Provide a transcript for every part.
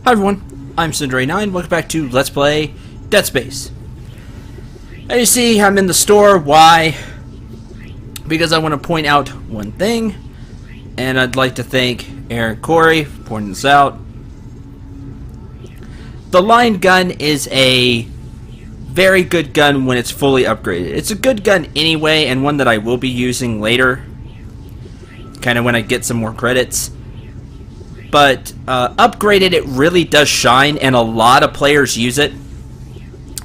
Hi everyone, I'm Cinderay9. Welcome back to Let's Play Dead Space. As you see, I'm in the store. Why? Because I want to point out one thing, and I'd like to thank Aaron Corey for pointing this out. The line gun is a very good gun when it's fully upgraded. It's a good gun anyway, and one that I will be using later, kind of when I get some more credits. But upgraded, it really does shine, and a lot of players use it.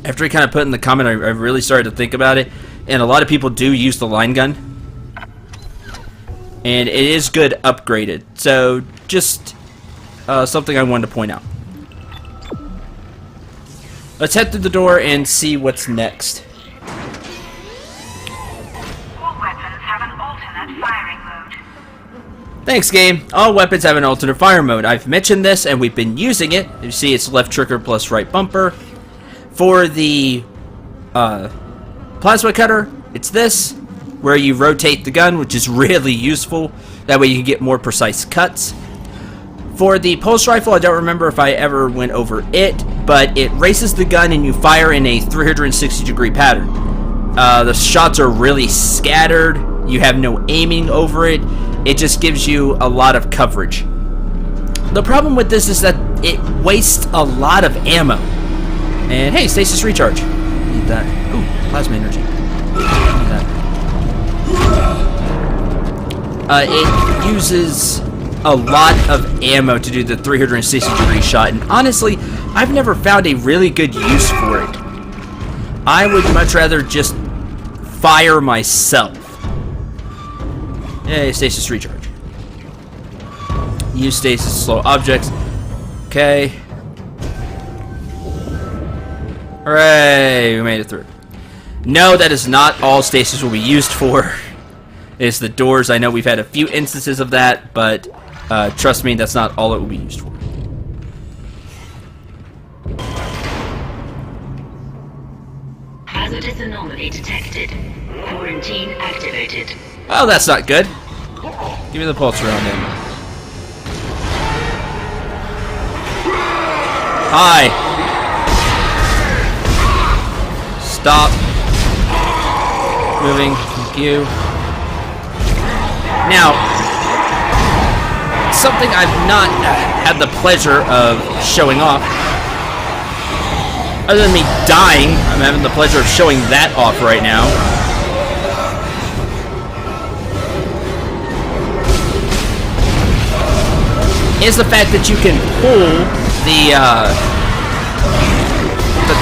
After he kind of put in the comment, I really started to think about it, and a lot of people do use the line gun, and it is good upgraded. So just something I wanted to point out. Let's head through the door and see what's next. All weapons have an alternate firing mode. Thanks, game. All weapons have an alternate fire mode. I've mentioned this, and we've been using it. You see, it's left trigger plus right bumper. For the plasma cutter, it's this, where you rotate the gun, which is really useful. That way you can get more precise cuts. For the pulse rifle, I don't remember if I ever went over it, but it races the gun and you fire in a 360-degree pattern. The shots are really scattered. You have no aiming over it. It just gives you a lot of coverage. The problem with this is that it wastes a lot of ammo. And hey, stasis recharge. Need that. Ooh, plasma energy. Need that. It uses a lot of ammo to do the 360-degree shot, and honestly, I've never found a really good use for it. I would much rather just fire myself. Yay, stasis recharge. Use stasis to slow objects. Okay. Hooray, we made it through. No, that is not all stasis will be used for. It's the doors. I know we've had a few instances of that, but trust me, that's not all it will be used for. Hazardous anomaly detected. Quarantine activated. Well, that's not good. Give me the pulse round then. Hi. Stop. Moving. Thank you. Now, something I've not had the pleasure of showing off. Other than me dying, I'm having the pleasure of showing that off right now. Is the fact that you can pull the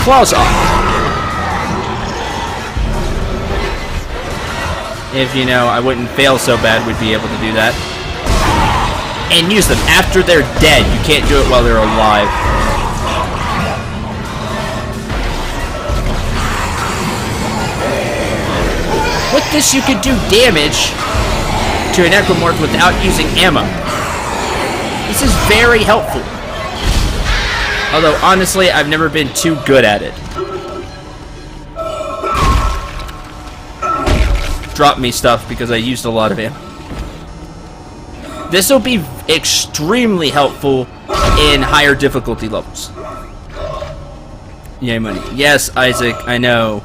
claws off. If you know, I wouldn't fail so bad, we'd be able to do that. And use them after they're dead. You can't do it while they're alive. With this, you could do damage to an necromorph without using ammo. This is very helpful. Although, honestly, I've never been too good at it. Drop me stuff because I used a lot of ammo. This will be extremely helpful in higher difficulty levels. Yay, money. Yes, Isaac, I know.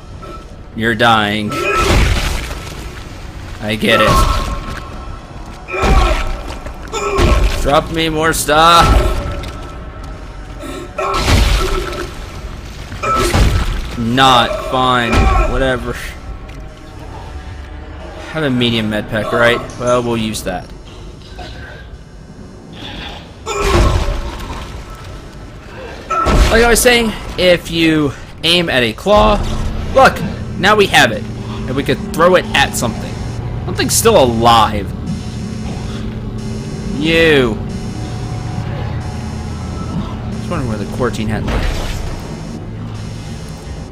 You're dying. I get it. Drop me more stuff. Not fine. Whatever. Have a medium med pack, right? Well, we'll use that. Like I was saying, if you aim at a claw, look, now we have it. And we could throw it at something. Something's still alive. You. Just wondering where the quarantine hat went.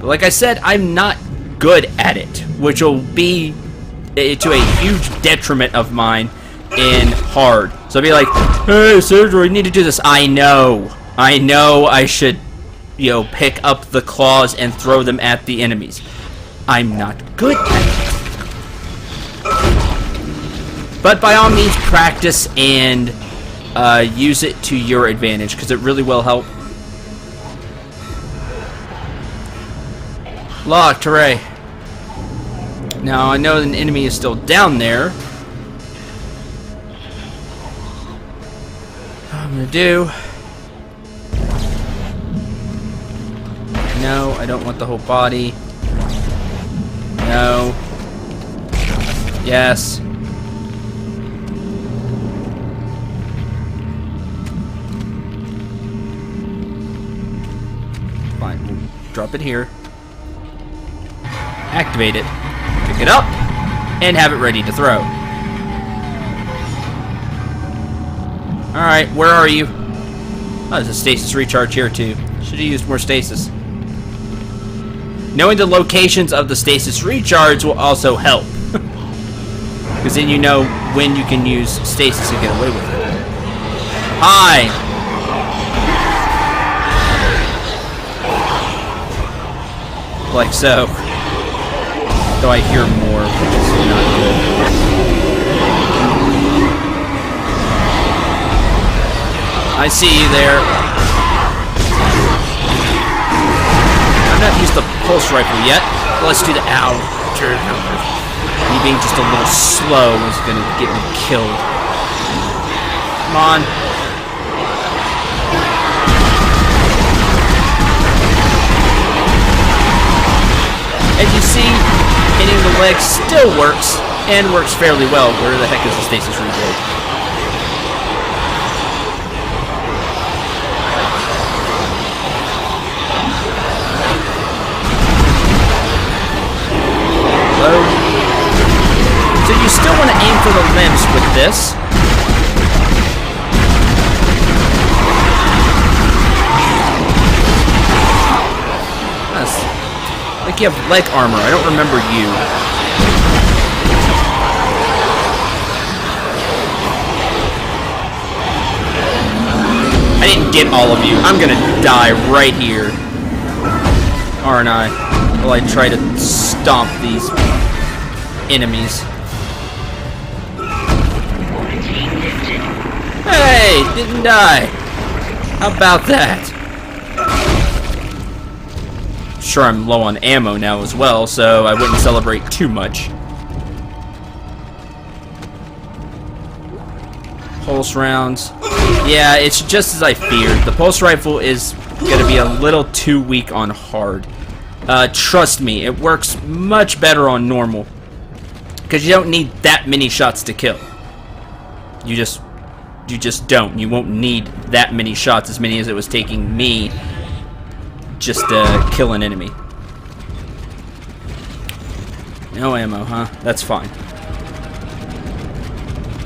But like I said, I'm not good at it, which will be to a huge detriment of mine in hard. So I'll be like, hey, Sergio, you need to do this. I know I should, you know, pick up the claws and throw them at the enemies. I'm not good at it. But by all means, practice and use it to your advantage, because it really will help. Locked, hooray. Now, I know an enemy is still down there. What I'm gonna do... No, I don't want the whole body. No. Yes. Fine, we'll drop it here. Activate it. Pick it up. And have it ready to throw. Alright, where are you? Oh, there's a stasis recharge here too. Should have used more stasis. Knowing the locations of the stasis recharge will also help. Because then you know when you can use stasis and get away with it. Hi! Like so. Though I hear more, which is not good. I see you there. I'm not used to pulse rifle yet. Let's do the ow. Me being just a little slow is gonna get me killed. Come on. As you see, hitting the leg still works, and works fairly well. Where the heck is the stasis rebuild? Hello? So you still want to aim for the limbs with this. That's like you have leg armor. I don't remember you. I didn't get all of you. I'm gonna die right here. Aren't I? While I try to stomp these enemies. Hey, didn't die. How about that? Sure, I'm low on ammo now as well, so I wouldn't celebrate too much. Pulse rounds. Yeah, it's just as I feared. The pulse rifle is gonna be a little too weak on hard. Trust me, it works much better on normal. Because you don't need that many shots to kill. You just don't. You won't need that many shots, as many as it was taking me just to kill an enemy. No ammo, huh? That's fine.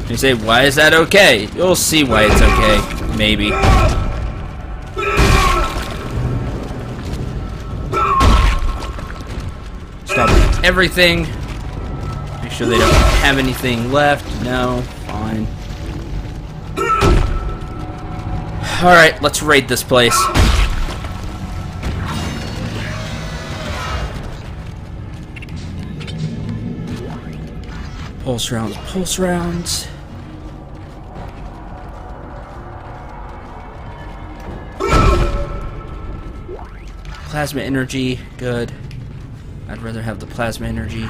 You say, why is that okay? You'll see why it's okay. Maybe. Stop everything. Make sure they don't have anything left. No. Fine. Alright, let's raid this place. Pulse rounds, pulse rounds. Plasma energy, good. I'd rather have the plasma energy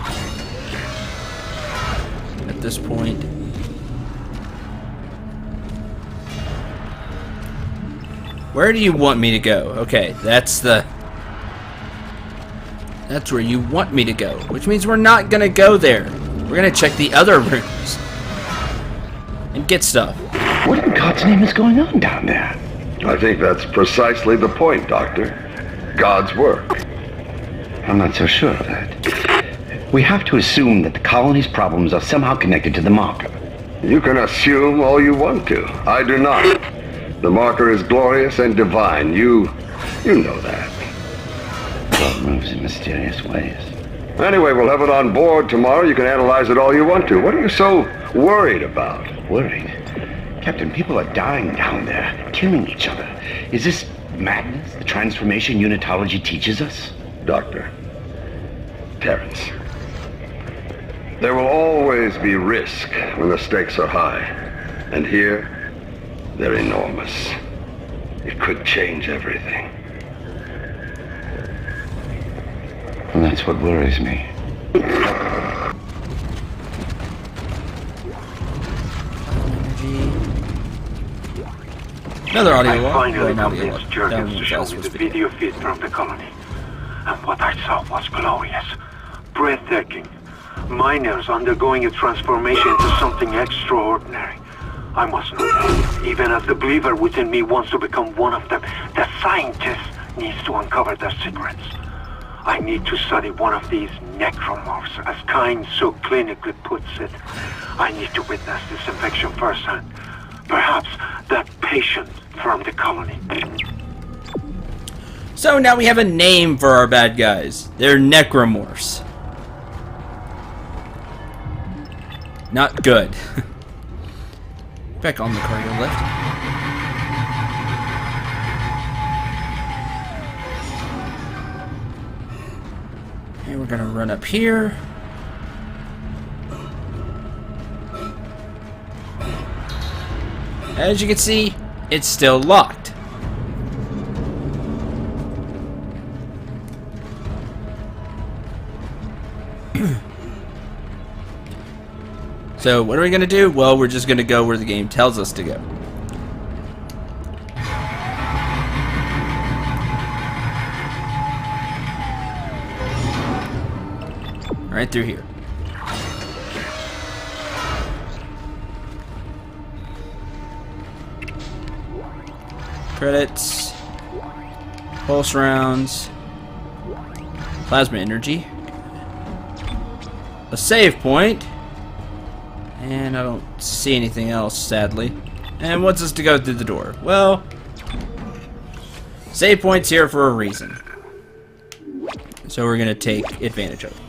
at this point. Where do you want me to go? Okay, that's where you want me to go, which means we're not gonna go there. We're gonna check the other rooms and get stuff. What in God's name is going on down there? I think that's precisely the point, Doctor. God's work. I'm not so sure of that. We have to assume that the colony's problems are somehow connected to the marker. You can assume all you want to. I do not. The marker is glorious and divine. You know that. God moves in mysterious ways. Anyway, we'll have it on board tomorrow. You can analyze it all you want to. What are you so worried about? Worried? Captain, people are dying down there, killing each other. Is this madness, the transformation unitology teaches us? Doctor. Terrence. There will always be risk when the stakes are high. And here, They're enormous. It could change everything. And that's what worries me. Another audio I log. finally An audio convinced log. Jurgens That to show was me the video. video feed from the colony. And what I saw was glorious. Breathtaking. Miners undergoing a transformation into something extraordinary. I must know, even as the believer within me wants to become one of them, the scientist needs to uncover their secrets. I need to study one of these necromorphs, as Kyne so clinically puts it. I need to witness this infection firsthand. Perhaps that patient from the colony. So now we have a name for our bad guys. They're necromorphs. Not good. Back on the cargo lift. And we're gonna run up here. As you can see, it's still locked. So what are we gonna do? Well, we're just gonna go where the game tells us to go. Right through here. Credits. Pulse rounds. Plasma energy. A save point. And I don't see anything else, sadly. And wants us to go through the door. Well, save point's here for a reason. So we're gonna take advantage of it.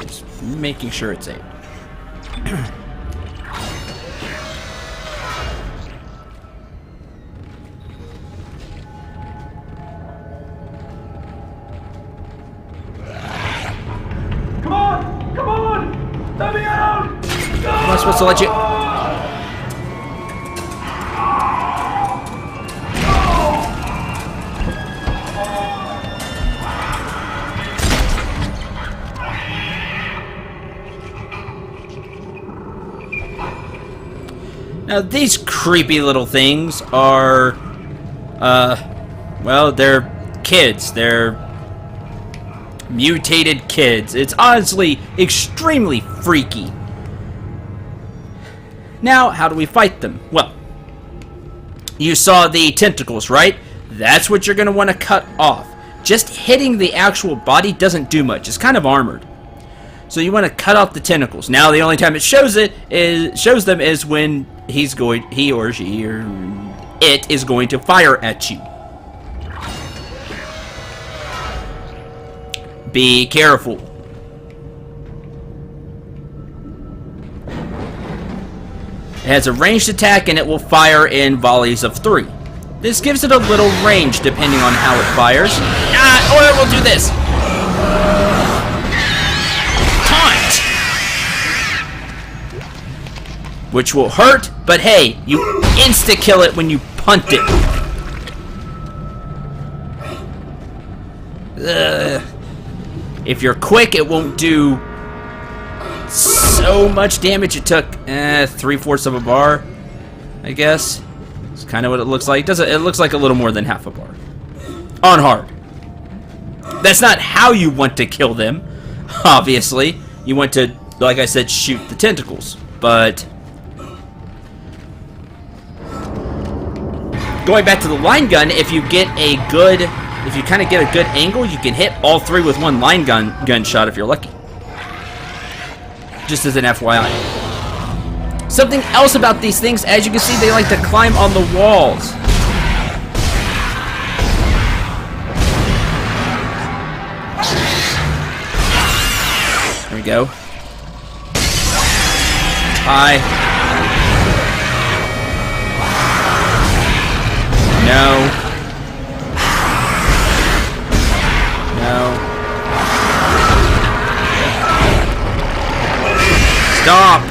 Just making sure it's saved. Am I supposed to let you? Now these creepy little things are, well, they're kids. They're mutated kids. It's honestly extremely freaky. Now, how do we fight them? Well, you saw the tentacles, right? That's what you're going to want to cut off. Just hitting the actual body doesn't do much. It's kind of armored. So you want to cut off the tentacles. Now, the only time it shows them is when he or she or it is going to fire at you. Be careful. It has a ranged attack and it will fire in volleys of 3. This gives it a little range depending on how it fires. Or it will do this. Taunt! Which will hurt, but hey, you insta-kill it when you punt it. If you're quick, it won't do so much damage. It took 3/4 of a bar, I guess. It's kind of what it looks like. It looks like a little more than half a bar on hard. That's not how you want to kill them. Obviously, you want to, like I said, shoot the tentacles. But going back to the line gun, if you kind of get a good angle, you can hit all 3 with one line gun shot if you're lucky. Just as an FYI. Something else about these things, as you can see, they like to climb on the walls. There we go. Hi. No. No. Stomp!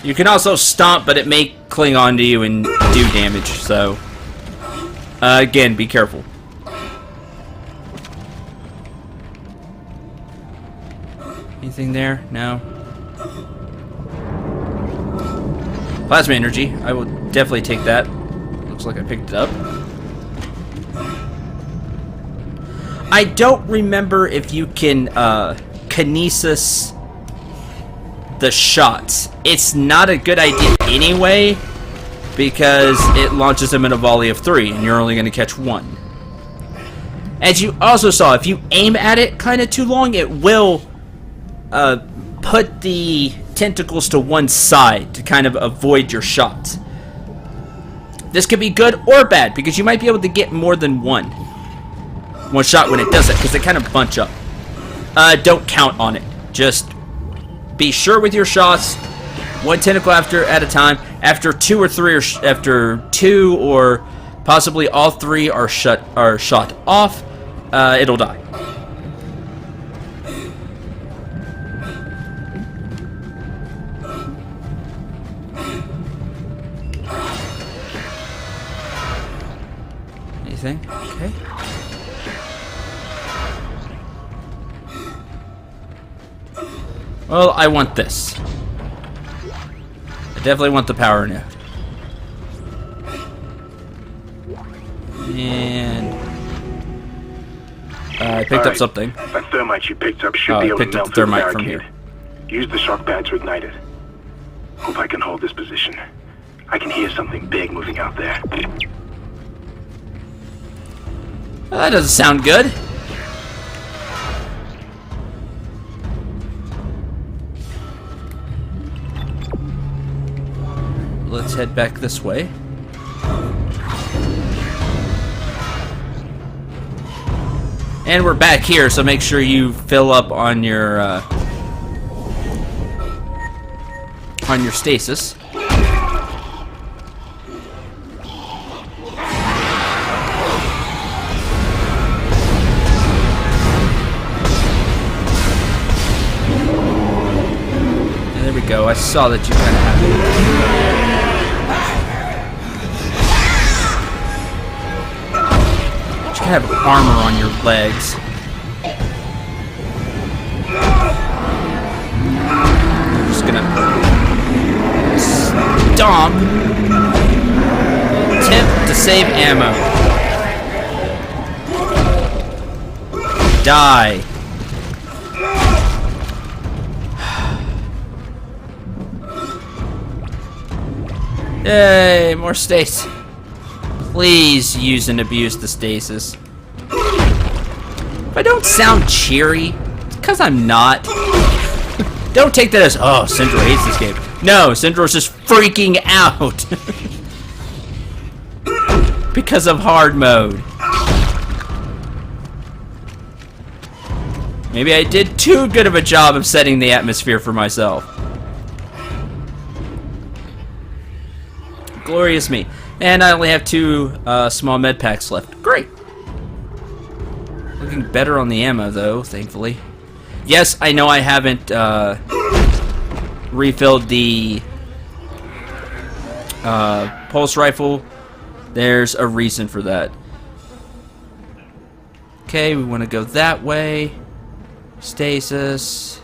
You can also stomp, but it may cling onto you and do damage, so... again, be careful. Anything there? No. Plasma energy. I will definitely take that. Looks like I picked it up. I don't remember if you can kinesis the shots. It's not a good idea anyway, because it launches them in a volley of 3, and you're only going to catch 1. As you also saw, if you aim at it kind of too long, it will put the tentacles to one side to kind of avoid your shots. This could be good or bad, because you might be able to get more than one shot when it does it, because they kind of bunch up. Don't count on it. Just be sure with your shots. One tentacle at a time. After 2 or 3, or after 2 or possibly all 3 are shot off, it'll die. Anything? Okay. Well, I want this. I definitely want the power node. And I picked up something. That thermite you picked up should be able to melt the through the thermite from barricade. here. Use the shock pad to ignite it. Hope I can hold this position. I can hear something big moving out there. Well, that doesn't sound good. Let's head back this way. And we're back here, so make sure you fill up on your stasis. And there we go. I saw that you kind of have it. You have armor on your legs. I'm just gonna stomp. Attempt to save ammo. Die. Yay, more stasis. Please use and abuse the stasis. If I don't sound cheery, it's because I'm not. Don't take that as, oh, Syndra hates this game. No, Syndra's just freaking out. Because of hard mode. Maybe I did too good of a job of setting the atmosphere for myself. Glorious me. And I only have 2 small med packs left. Great. Looking better on the ammo, though, thankfully. Yes, I know I haven't refilled the pulse rifle. There's a reason for that. Okay, we want to go that way. Stasis.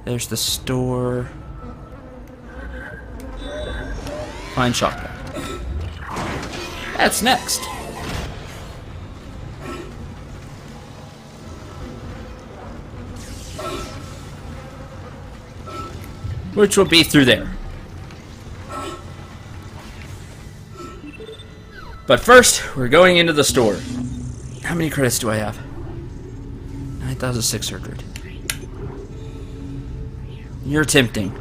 There's the store. Find shotgun. That's next. Which will be through there. But first, we're going into the store. How many credits do I have? 9,600. You're tempting.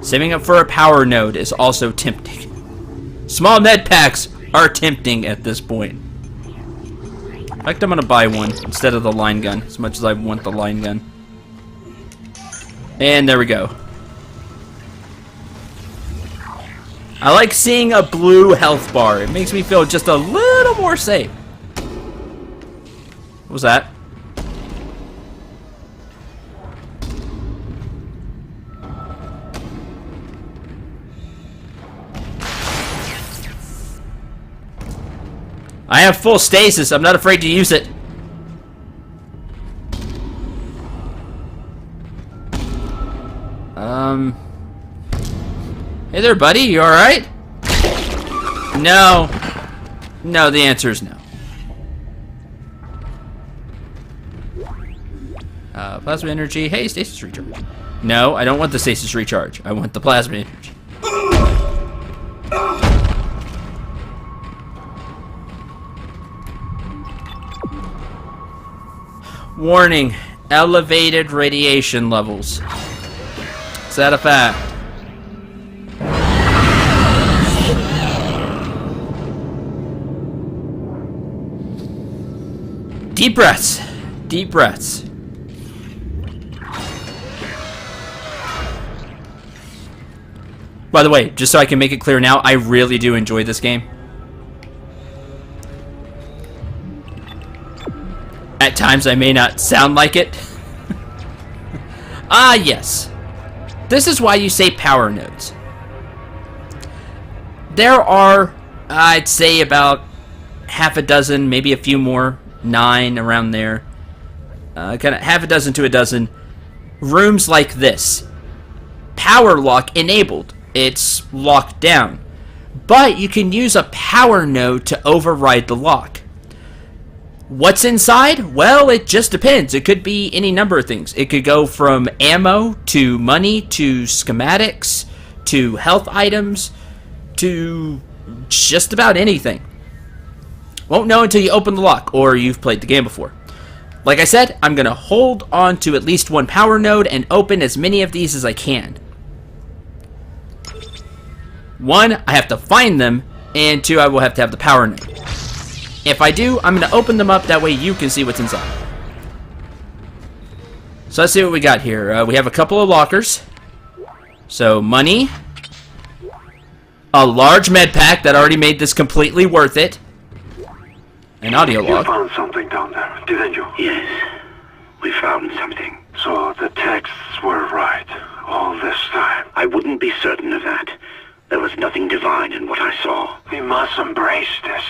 Saving up for a power node is also tempting. Small med packs are tempting at this point. In fact, I'm gonna buy one instead of the line gun, as much as I want the line gun. And there we go. I like seeing a blue health bar. It makes me feel just a little more safe. What was that? I have full stasis. I'm not afraid to use it. Hey there, buddy. You alright? No. No, the answer is no. Plasma energy. Hey, stasis recharge. No, I don't want the stasis recharge. I want the plasma energy. Warning. Elevated radiation levels. Is that a fact? Deep breaths. Deep breaths. By the way, just so I can make it clear now, I really do enjoy this game. At times I may not sound like it. Ah, yes. This is why you say power nodes. There are, I'd say, about half a dozen, maybe a few more, 9 around there. Kind of half a dozen to a dozen rooms like this. Power lock enabled. It's locked down. But you can use a power node to override the lock. What's inside? Well, it just depends. It could be any number of things. It could go from ammo to money to schematics to health items to just about anything. Won't know until you open the lock or you've played the game before. Like I said, I'm going to hold on to at least one power node and open as many of these as I can. 1, I have to find them, and 2, I will have to have the power node. If I do, I'm going to open them up, that way you can see what's inside. So let's see what we got here. We have a couple of lockers. So, money. A large med pack that already made this completely worth it. An audio log. You found something down there, didn't you? Yes, we found something. So the texts were right all this time. I wouldn't be certain of that. There was nothing divine in what I saw. We must embrace this.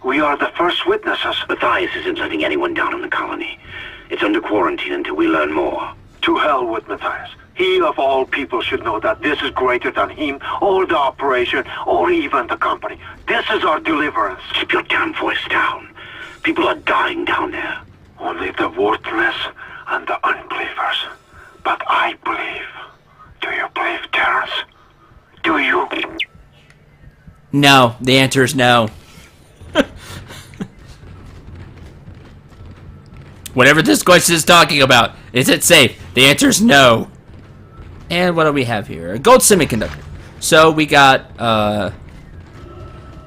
We are the first witnesses. Matthias isn't letting anyone down in the colony. It's under quarantine until we learn more. To hell with Matthias. He of all people should know that this is greater than him, or the operation, or even the company. This is our deliverance. Keep your damn voice down. People are dying down there. Only the worthless and the unbelievers. But I believe. Do you believe, Terrence? Do you? No, the answer is no. Whatever this question is talking about, is it safe? The answer is no. And what do we have here? A gold semiconductor. So we got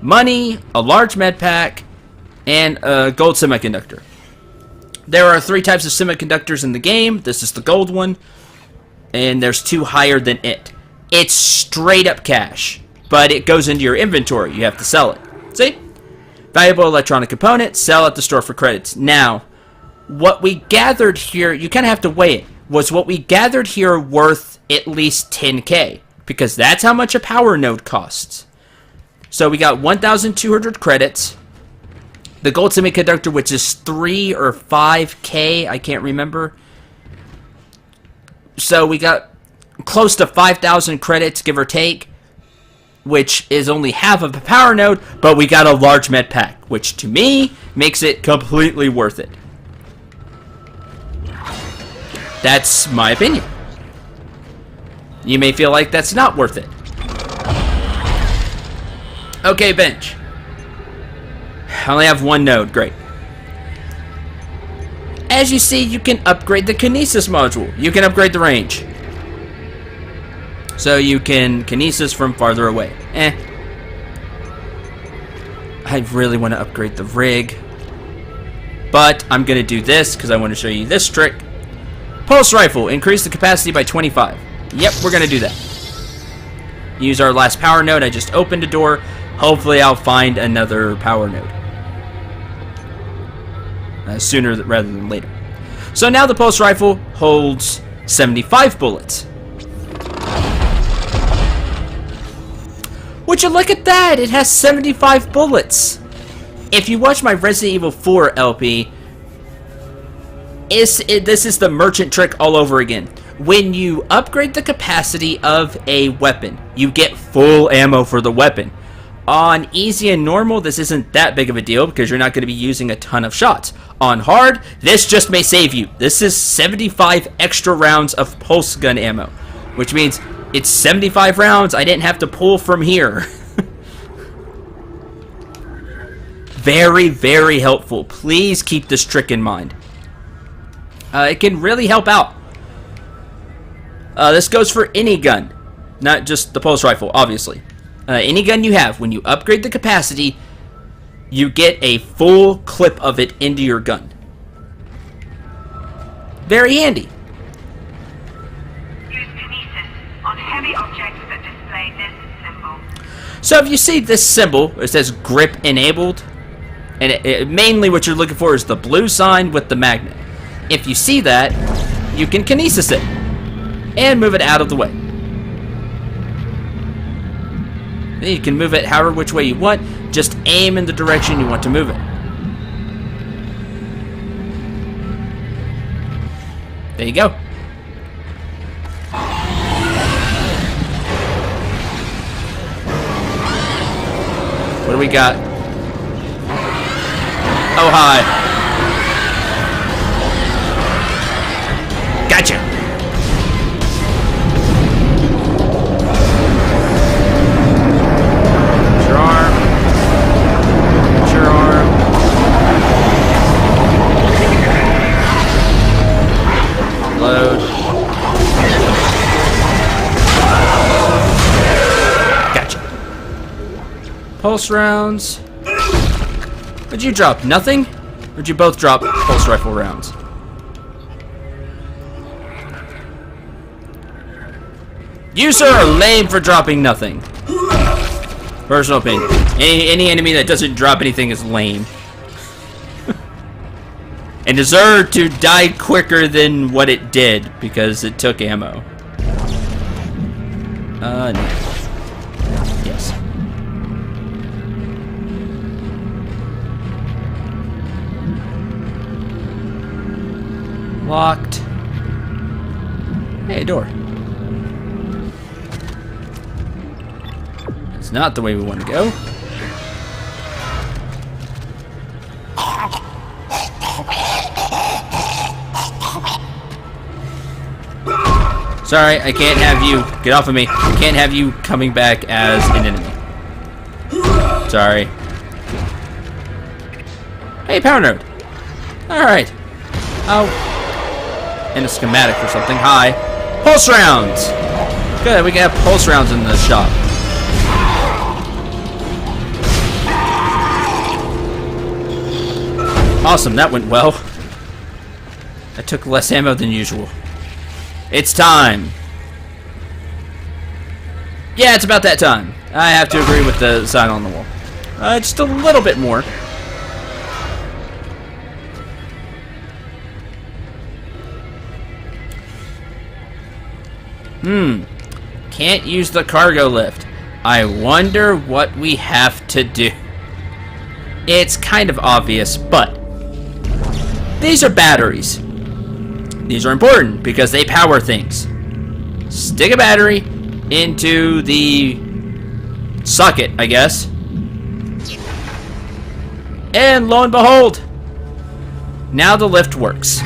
money, a large med pack, and a gold semiconductor. There are 3 types of semiconductors in the game. This is the gold one, and there's 2 higher than it. It's straight up cash, but it goes into your inventory. You have to sell it. See? Valuable electronic component, sell at the store for credits. Now, what we gathered here, you kind of have to weigh it. Was what we gathered here worth at least 10K? Because that's how much a power node costs. So we got 1,200 credits. The gold semiconductor, which is 3 or 5K, I can't remember. So we got close to 5,000 credits, give or take, which is only half of the power node, but we got a large med pack, which to me makes it completely worth it. That's my opinion. You may feel like that's not worth it. Okay, bench. I only have 1 node, great. As you see, you can upgrade the kinesis module. You can upgrade the range. So you can kinesis from farther away. I really want to upgrade the rig. But I'm going to do this because I want to show you this trick. Pulse rifle, increase the capacity by 25. Yep, we're going to do that. Use our last power node. I just opened a door. Hopefully I'll find another power node. Sooner rather than later. So now the pulse rifle holds 75 bullets. Would you look at that? It has 75 bullets. If you watch my Resident Evil 4 LP, this is the merchant trick all over again. When you upgrade the capacity of a weapon, you get full ammo for the weapon. On easy and normal, this isn't that big of a deal because you're not going to be using a ton of shots. On hard, this just may save you. This is 75 extra rounds of pulse gun ammo, which means it's 75 rounds I didn't have to pull from here. Very, very helpful. Please keep this trick in mind. It can really help out. This goes for any gun, not just the pulse rifle, obviously. Any gun you have, when you upgrade the capacity, you get a full clip of it into your gun. Very handy. Use kinesis on heavy objects that display this symbol. So if you see this symbol, it says grip enabled, and mainly what you're looking for is the blue sign with the magnet. If you see that, you can kinesis it and move it out of the way. Then you can move it however which way you want. Just aim in the direction you want to move it. There you go. What do we got? Oh, hi. Gotcha. Your arm. Your arm. Load. Gotcha. Pulse rounds. What'd you drop? Nothing? Or did you both drop pulse rifle rounds? You, sir, are lame for dropping nothing. Personal opinion. Any enemy that doesn't drop anything is lame. And deserved to die quicker than what it did because it took ammo. No. Yes. Locked. Hey, door. It's not the way we want to go. Sorry, I can't have you. Get off of me. I can't have you coming back as an enemy. Sorry. Hey, power node. Alright. Oh. And a schematic for something. Hi. Pulse rounds! Good, we can have pulse rounds in the shop. Awesome, that went well. I took less ammo than usual. It's time. Yeah, it's about that time. I have to agree with the sign on the wall. Just a little bit more. Can't use the cargo lift. I wonder what we have to do. It's kind of obvious, but these are batteries. These are important because they power things. Stick a battery into the socket, I guess. And lo and behold, now the lift works.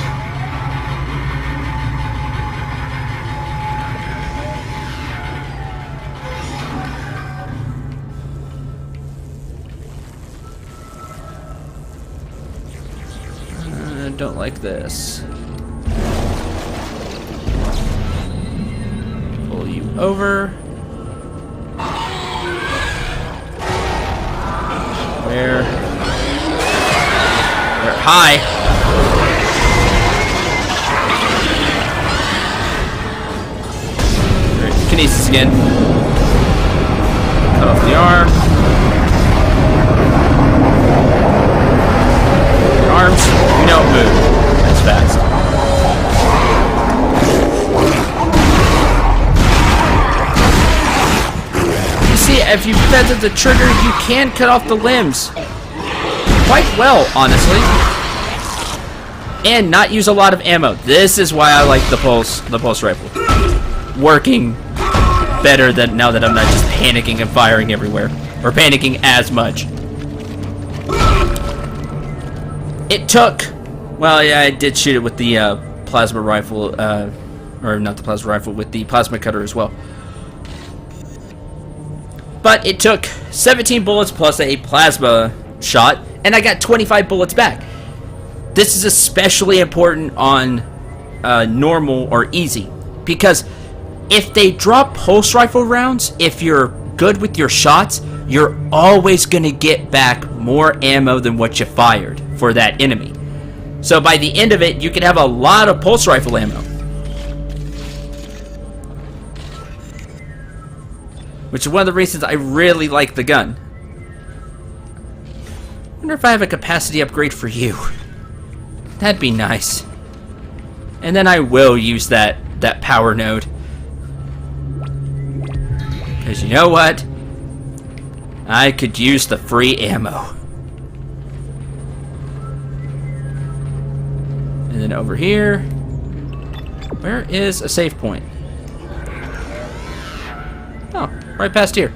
Don't like this. Pull you over. Where? Hi. Kinesis again. Cut off the arm. Arms, you don't move as fast. You see, if you feather the trigger, you can cut off the limbs. quite well, honestly. And not use a lot of ammo. This is why I like the pulse rifle. Working better than now that I'm not just panicking and firing everywhere. Or panicking as much. It took... Well, yeah, I did shoot it with the plasma rifle, or not the plasma rifle, with the plasma cutter as well. But it took 17 bullets plus a plasma shot, and I got 25 bullets back. This is especially important on normal or easy, because if they drop pulse rifle rounds, if you're good with your shots, you're always going to get back more ammo than what you fired for that enemy. So by the end of it, you can have a lot of pulse rifle ammo. Which is one of the reasons I really like the gun. I wonder if I have a capacity upgrade for you. That'd be nice. And then I will use that power node. Because you know what? I could use the free ammo. And then over here, where is a save point? Oh, right past here.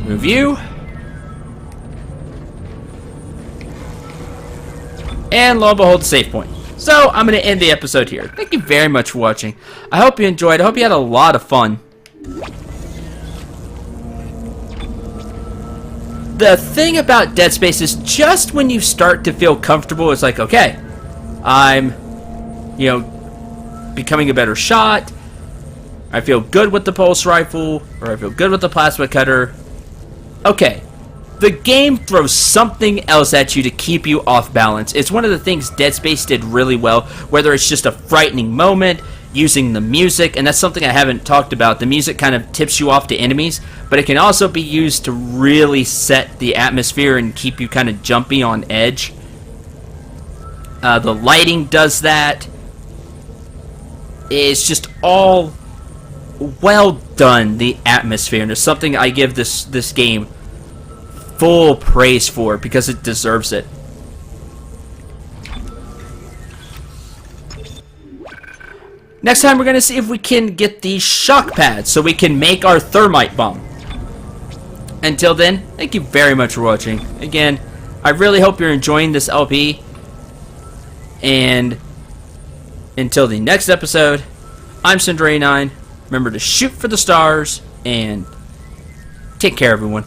Review. And lo and behold, save point. So, I'm going to end the episode here. Thank you very much for watching. I hope you enjoyed. I hope you had a lot of fun. The thing about Dead Space is just when you start to feel comfortable, it's like, okay, I'm, becoming a better shot. I feel good with the pulse rifle, or I feel good with the plasma cutter. Okay, the game throws something else at you to keep you off balance. It's one of the things Dead Space did really well, whether it's just a frightening moment, using the music, and that's something I haven't talked about. The music kind of tips you off to enemies, but it can also be used to really set the atmosphere and keep you kind of jumpy on edge. The lighting does that. It's just all well done, the atmosphere, and there's something I give this game full praise for because it deserves it. Next time we're going to see if we can get the shock pads so we can make our thermite bomb. Until then, thank you very much for watching. Again, I really hope you're enjoying this LP. And until the next episode, I'm Cindray9. Remember to shoot for the stars and take care, everyone.